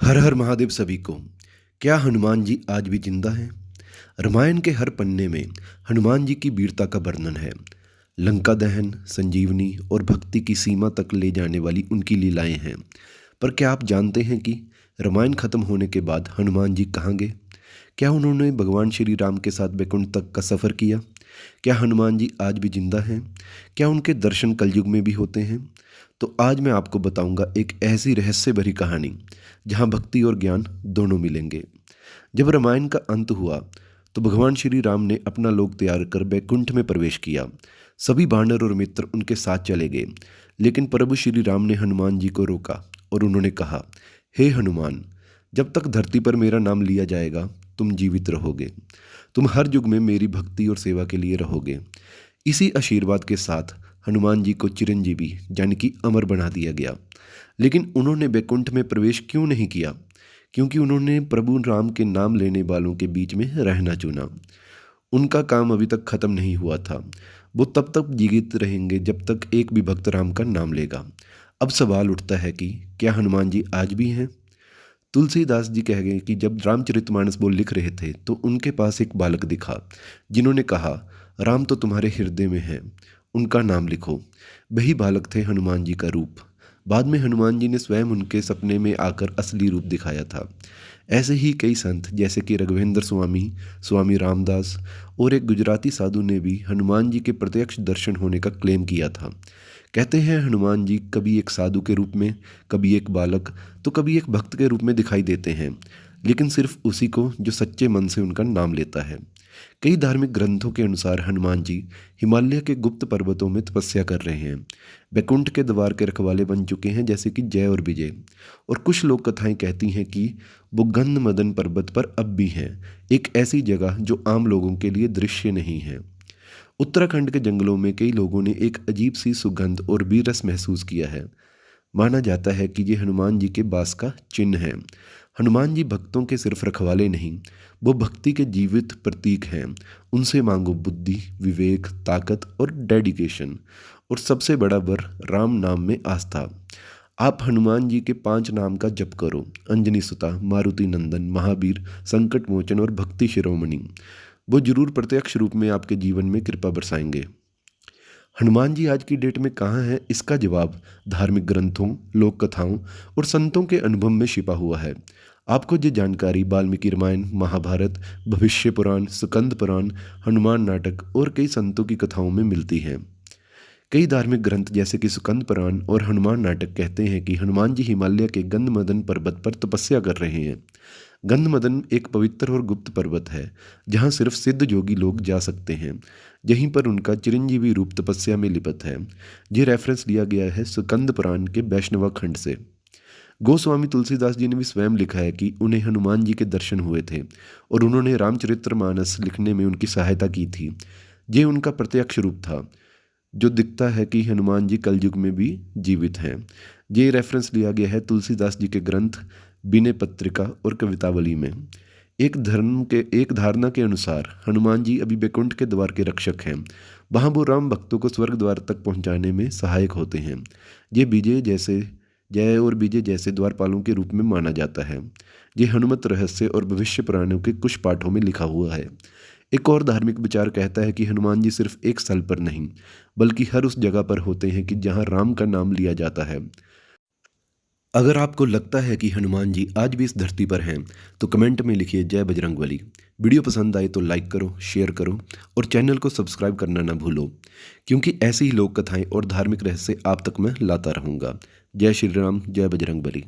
हर हर महादेव सभी को। क्या हनुमान जी आज भी जिंदा हैं? रामायण के हर पन्ने में हनुमान जी की वीरता का वर्णन है। लंका दहन, संजीवनी और भक्ति की सीमा तक ले जाने वाली उनकी लीलाएं हैं। पर क्या आप जानते हैं कि रामायण खत्म होने के बाद हनुमान जी कहाँ गए? क्या उन्होंने भगवान श्री राम के साथ बैकुंठ तक का सफ़र किया? क्या हनुमान जी आज भी जिंदा हैं? क्या उनके दर्शन कलयुग में भी होते हैं? तो आज मैं आपको बताऊंगा एक ऐसी रहस्य भरी कहानी जहां भक्ति और ज्ञान दोनों मिलेंगे। जब रामायण का अंत हुआ तो भगवान श्री राम ने अपना लोक तैयार कर बैकुंठ में प्रवेश किया। सभी वानर और मित्र उनके साथ चले गए, लेकिन प्रभु श्री राम ने हनुमान जी को रोका और उन्होंने कहा, हे हनुमान, जब तक धरती पर मेरा नाम लिया जाएगा तुम जीवित रहोगे। तुम हर युग में मेरी भक्ति और सेवा के लिए रहोगे। इसी आशीर्वाद के साथ हनुमान जी को चिरंजीवी यानी कि अमर बना दिया गया। लेकिन उन्होंने बैकुंठ में प्रवेश क्यों नहीं किया? क्योंकि उन्होंने प्रभु राम के नाम लेने वालों के बीच में रहना चुना। उनका काम अभी तक खत्म नहीं हुआ था। वो तब तक जीवित रहेंगे जब तक एक भी भक्त राम का नाम लेगा। अब सवाल उठता है कि क्या हनुमान जी आज भी हैं? तुलसीदास जी कह गए कि जब रामचरितमानस वो लिख रहे थे तो उनके पास एक बालक दिखा, जिन्होंने कहा, राम तो तुम्हारे हृदय में है, उनका नाम लिखो। वही बालक थे हनुमान जी का रूप। बाद में हनुमान जी ने स्वयं उनके सपने में आकर असली रूप दिखाया था। ऐसे ही कई संत जैसे कि रघुवेंद्र स्वामी, स्वामी रामदास और एक गुजराती साधु ने भी हनुमान जी के प्रत्यक्ष दर्शन होने का क्लेम किया था। कहते हैं हनुमान जी कभी एक साधु के रूप में, कभी एक बालक, तो कभी एक भक्त के रूप में दिखाई देते हैं, लेकिन सिर्फ उसी को जो सच्चे मन से उनका नाम लेता है। कई धार्मिक ग्रंथों के अनुसार हनुमान जी हिमालय के गुप्त पर्वतों में तपस्या कर रहे हैं। बैकुंठ के द्वार के रखवाले बन चुके हैं, जैसे कि जय और विजय। और कुछ लोक कथाएं कहती हैं कि वो गंध मदन पर्वत पर अब भी हैं, एक ऐसी जगह जो आम लोगों के लिए दृश्य नहीं है। उत्तराखंड के जंगलों में कई लोगों ने एक अजीब सी सुगंध और बीरस महसूस किया है। माना जाता है कि ये हनुमान जी के वास का चिन्ह है। हनुमान जी भक्तों के सिर्फ रखवाले नहीं, वो भक्ति के जीवित प्रतीक हैं। उनसे मांगो बुद्धि, विवेक, ताकत और डेडिकेशन, और सबसे बड़ा वर राम नाम में आस्था। आप हनुमान जी के 5 नाम का जप करो: अंजनी सुता, मारुति नंदन, महावीर, संकट मोचन और भक्ति शिरोमणि। वो जरूर प्रत्यक्ष रूप में आपके जीवन में कृपा बरसाएंगे। हनुमान जी आज की डेट में कहाँ हैं, इसका जवाब धार्मिक ग्रंथों, लोक कथाओं और संतों के अनुभव में छिपा हुआ है। आपको ये जानकारी वाल्मीकि रामायण, महाभारत, भविष्य पुराण, स्कंद पुराण, हनुमान नाटक और कई संतों की कथाओं में मिलती है। कई धार्मिक ग्रंथ जैसे कि स्कंद पुराण और हनुमान नाटक कहते हैं कि हनुमान जी हिमालय के गंधमदन पर्वत पर तपस्या कर रहे हैं। गंधमदन एक पवित्र और गुप्त पर्वत है जहाँ सिर्फ सिद्ध योगी लोग जा सकते हैं। यहीं पर उनका चिरंजीवी रूप तपस्या में लिपत है। ये रेफरेंस लिया गया है स्कंद पुराण के वैष्णव खंड से। गोस्वामी तुलसीदास जी ने भी स्वयं लिखा है कि उन्हें हनुमान जी के दर्शन हुए थे और उन्होंने रामचरितमानस लिखने में उनकी सहायता की थी। ये उनका प्रत्यक्ष रूप था, जो दिखता है कि हनुमान जी कलयुग में भी जीवित हैं। ये रेफरेंस लिया गया है तुलसीदास जी के ग्रंथ विनय पत्रिका और कवितावली में। एक धारणा के अनुसार हनुमान जी अभी बैकुंठ के द्वार के रक्षक हैं। वहाँ वो राम भक्तों को स्वर्ग द्वार तक पहुँचाने में सहायक होते हैं। ये जय और विजय जैसे द्वारपालों के रूप में माना जाता है। ये हनुमत रहस्य और भविष्य पुराणों के कुछ पाठों में लिखा हुआ है। एक और धार्मिक विचार कहता है कि हनुमान जी सिर्फ एक स्थल पर नहीं, बल्कि हर उस जगह पर होते हैं कि जहाँ राम का नाम लिया जाता है। अगर आपको लगता है कि हनुमान जी आज भी इस धरती पर हैं, तो कमेंट में लिखिए जय बजरंगबली। वीडियो पसंद आए तो लाइक करो, शेयर करो और चैनल को सब्सक्राइब करना ना भूलो, क्योंकि ऐसी ही लोक कथाएं और धार्मिक रहस्य आप तक मैं लाता रहूँगा। जय श्री राम, जय बजरंगबली।